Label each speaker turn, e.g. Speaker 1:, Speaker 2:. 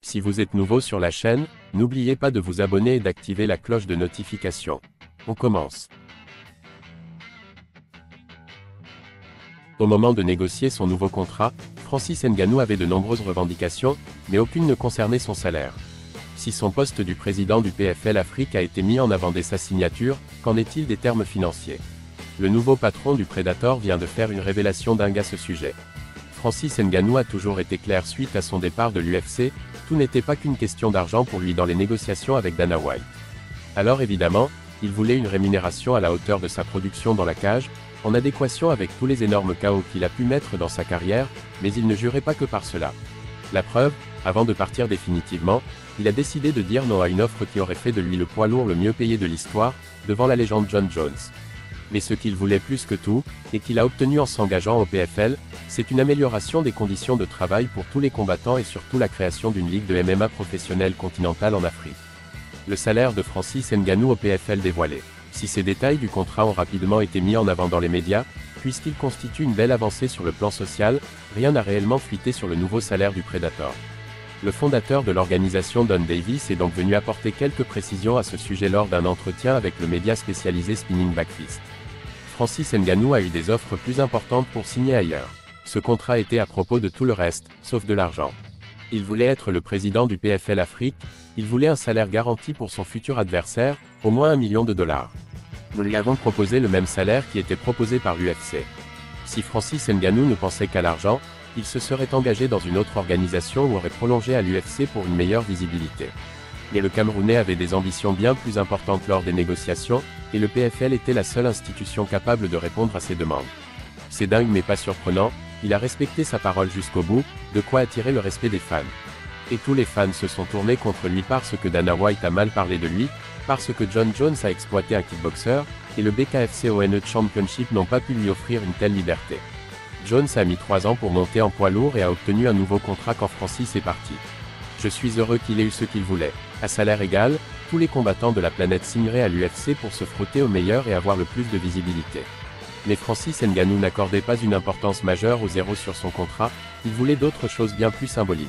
Speaker 1: Si vous êtes nouveau sur la chaîne, n'oubliez pas de vous abonner et d'activer la cloche de notification. On commence. Au moment de négocier son nouveau contrat, Francis Ngannou avait de nombreuses revendications, mais aucune ne concernait son salaire. Si son poste du président du PFL Afrique a été mis en avant dès sa signature, qu'en est-il des termes financiers? Le nouveau patron du Predator vient de faire une révélation dingue à ce sujet. Francis Ngannou a toujours été clair suite à son départ de l'UFC, tout n'était pas qu'une question d'argent pour lui dans les négociations avec Dana White. Alors évidemment, il voulait une rémunération à la hauteur de sa production dans la cage, en adéquation avec tous les énormes chaos qu'il a pu mettre dans sa carrière, mais il ne jurait pas que par cela. La preuve, avant de partir définitivement, il a décidé de dire non à une offre qui aurait fait de lui le poids lourd le mieux payé de l'histoire, devant la légende John Jones. Mais ce qu'il voulait plus que tout, et qu'il a obtenu en s'engageant au PFL, c'est une amélioration des conditions de travail pour tous les combattants et surtout la création d'une ligue de MMA professionnelle continentale en Afrique. Le salaire de Francis Ngannou au PFL dévoilé. Si ces détails du contrat ont rapidement été mis en avant dans les médias, puisqu'il constitue une belle avancée sur le plan social, rien n'a réellement fuité sur le nouveau salaire du Predator. Le fondateur de l'organisation Don Davis est donc venu apporter quelques précisions à ce sujet lors d'un entretien avec le média spécialisé Spinning Back Fist. Francis Ngannou a eu des offres plus importantes pour signer ailleurs. Ce contrat était à propos de tout le reste, sauf de l'argent. Il voulait être le président du PFL Afrique, il voulait un salaire garanti pour son futur adversaire, au moins $1 million. Nous lui avons proposé le même salaire qui était proposé par l'UFC. Si Francis Ngannou ne pensait qu'à l'argent, il se serait engagé dans une autre organisation ou aurait prolongé à l'UFC pour une meilleure visibilité. Mais le Camerounais avait des ambitions bien plus importantes lors des négociations, et le PFL était la seule institution capable de répondre à ses demandes. C'est dingue mais pas surprenant, il a respecté sa parole jusqu'au bout, de quoi attirer le respect des fans. Et tous les fans se sont tournés contre lui parce que Dana White a mal parlé de lui, parce que John Jones a exploité un kickboxer, et le BKFC ONE Championship n'ont pas pu lui offrir une telle liberté. Jones a mis 3 ans pour monter en poids lourd et a obtenu un nouveau contrat quand Francis est parti. Je suis heureux qu'il ait eu ce qu'il voulait. À salaire égal, tous les combattants de la planète signeraient à l'UFC pour se frotter au meilleur et avoir le plus de visibilité. Mais Francis Ngannou n'accordait pas une importance majeure au zéro sur son contrat, il voulait d'autres choses bien plus symboliques.